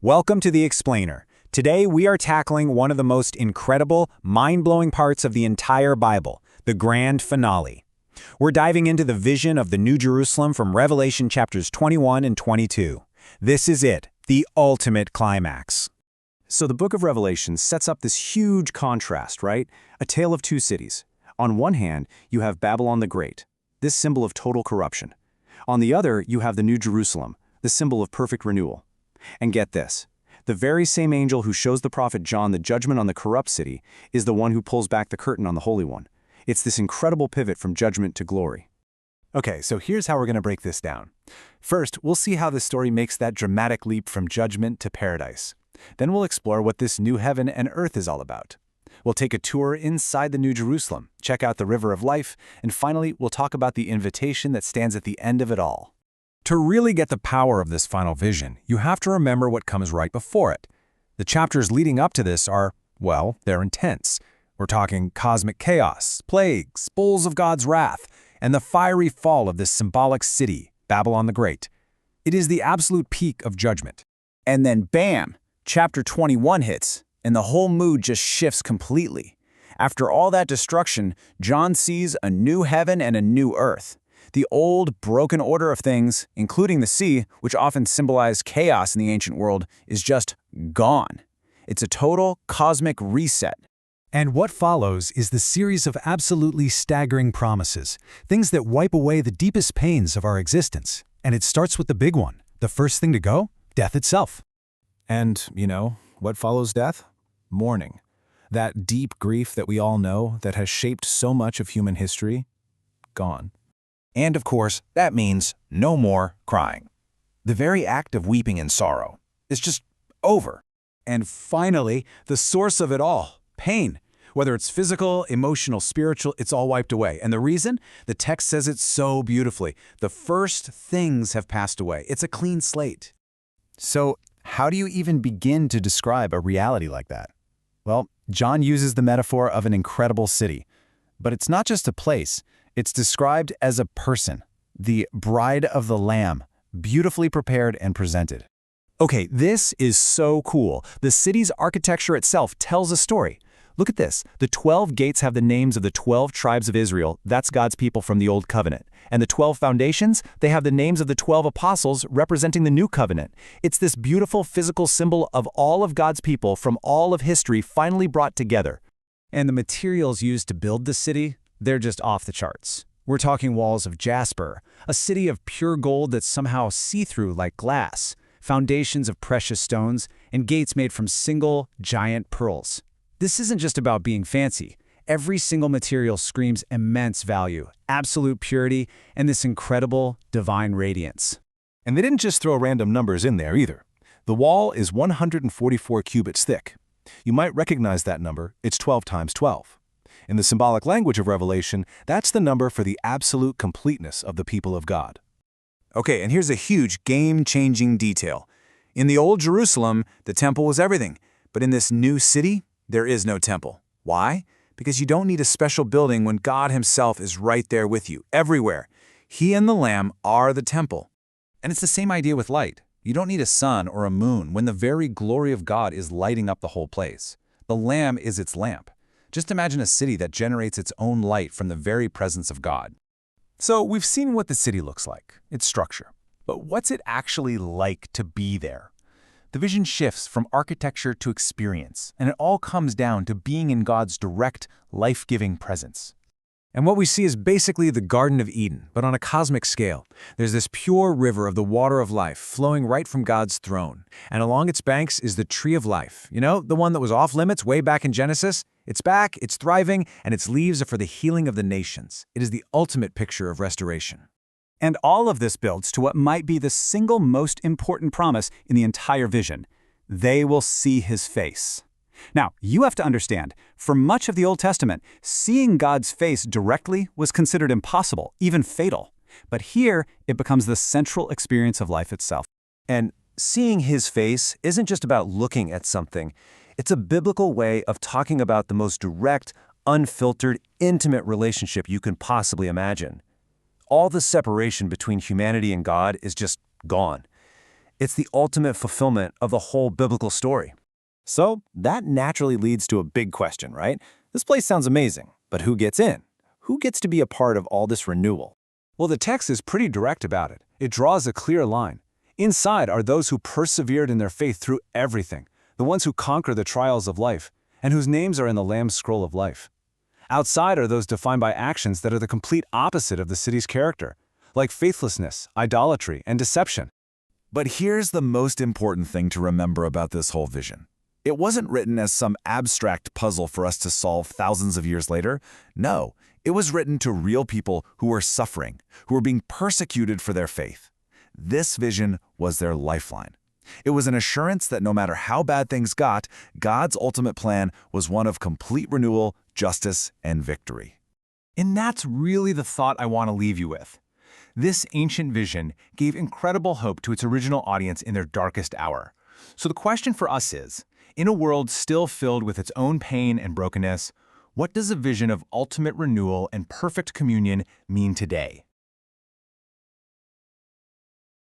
Welcome to The Explainer. Today we are tackling one of the most incredible, mind-blowing parts of the entire Bible, the grand finale. We're diving into the vision of the New Jerusalem from Revelation chapters 21 and 22. This is it, the ultimate climax. So the book of Revelation sets up this huge contrast, right? A tale of two cities. On one hand, you have Babylon the Great, this symbol of total corruption. On the other, you have the New Jerusalem, the symbol of perfect renewal. And get this, the very same angel who shows the prophet John the judgment on the corrupt city is the one who pulls back the curtain on the Holy One. It's this incredible pivot from judgment to glory. Okay, so here's how we're going to break this down. First, we'll see how this story makes that dramatic leap from judgment to paradise. Then we'll explore what this new heaven and earth is all about. We'll take a tour inside the New Jerusalem, check out the River of Life, and finally, we'll talk about the invitation that stands at the end of it all. To really get the power of this final vision, you have to remember what comes right before it. The chapters leading up to this are, well, they're intense. We're talking cosmic chaos, plagues, bowls of God's wrath, and the fiery fall of this symbolic city, Babylon the Great. It is the absolute peak of judgment. And then bam, chapter 21 hits, and the whole mood just shifts completely. After all that destruction, John sees a new heaven and a new earth. The old, broken order of things, including the sea, which often symbolized chaos in the ancient world, is just gone. It's a total cosmic reset. And what follows is the series of absolutely staggering promises, things that wipe away the deepest pains of our existence. And it starts with the big one, the first thing to go, death itself. And, what follows death? Mourning. That deep grief that we all know that has shaped so much of human history, gone. And of course, that means no more crying. The very act of weeping in sorrow is just over. And finally, the source of it all, pain. Whether it's physical, emotional, spiritual, it's all wiped away. And the reason? The text says it so beautifully. The first things have passed away. It's a clean slate. So, how do you even begin to describe a reality like that? Well, John uses the metaphor of an incredible city. But it's not just a place. It's described as a person, the bride of the Lamb, beautifully prepared and presented. Okay, this is so cool. The city's architecture itself tells a story. Look at this. The 12 gates have the names of the 12 tribes of Israel. That's God's people from the Old Covenant. And the 12 foundations, they have the names of the 12 apostles representing the New Covenant. It's this beautiful physical symbol of all of God's people from all of history finally brought together. And the materials used to build the city, they're just off the charts. We're talking walls of jasper, a city of pure gold that's somehow see-through like glass, foundations of precious stones, and gates made from single, giant pearls. This isn't just about being fancy. Every single material screams immense value, absolute purity, and this incredible, divine radiance. And they didn't just throw random numbers in there either. The wall is 144 cubits thick. You might recognize that number. It's 12 times 12. In the symbolic language of Revelation, that's the number for the absolute completeness of the people of God. Okay, and here's a huge, game-changing detail. In the Old Jerusalem, the temple was everything. But in this new city, there is no temple. Why? Because you don't need a special building when God himself is right there with you, everywhere. He and the Lamb are the temple. And it's the same idea with light. You don't need a sun or a moon when the very glory of God is lighting up the whole place. The Lamb is its lamp. Just imagine a city that generates its own light from the very presence of God. So we've seen what the city looks like, its structure. But what's it actually like to be there? The vision shifts from architecture to experience, and it all comes down to being in God's direct, life-giving presence. And what we see is basically the Garden of Eden, but on a cosmic scale. There's this pure river of the water of life flowing right from God's throne. And along its banks is the tree of life. The one that was off limits way back in Genesis? It's back, it's thriving, and its leaves are for the healing of the nations. It is the ultimate picture of restoration. And all of this builds to what might be the single most important promise in the entire vision. They will see his face. Now, you have to understand, for much of the Old Testament, seeing God's face directly was considered impossible, even fatal. But here, it becomes the central experience of life itself. And seeing his face isn't just about looking at something. It's a biblical way of talking about the most direct, unfiltered, intimate relationship you can possibly imagine. All the separation between humanity and God is just gone. It's the ultimate fulfillment of the whole biblical story. So that naturally leads to a big question, right? This place sounds amazing, but who gets in? Who gets to be a part of all this renewal? Well, the text is pretty direct about it. It draws a clear line. Inside are those who persevered in their faith through everything, the ones who conquer the trials of life, and whose names are in the Lamb's scroll of life. Outside are those defined by actions that are the complete opposite of the city's character, like faithlessness, idolatry, and deception. But here's the most important thing to remember about this whole vision. It wasn't written as some abstract puzzle for us to solve thousands of years later. No, it was written to real people who were suffering, who were being persecuted for their faith. This vision was their lifeline. It was an assurance that no matter how bad things got, God's ultimate plan was one of complete renewal, justice, and victory. And that's really the thought I want to leave you with. This ancient vision gave incredible hope to its original audience in their darkest hour. So the question for us is, in a world still filled with its own pain and brokenness, what does a vision of ultimate renewal and perfect communion mean today?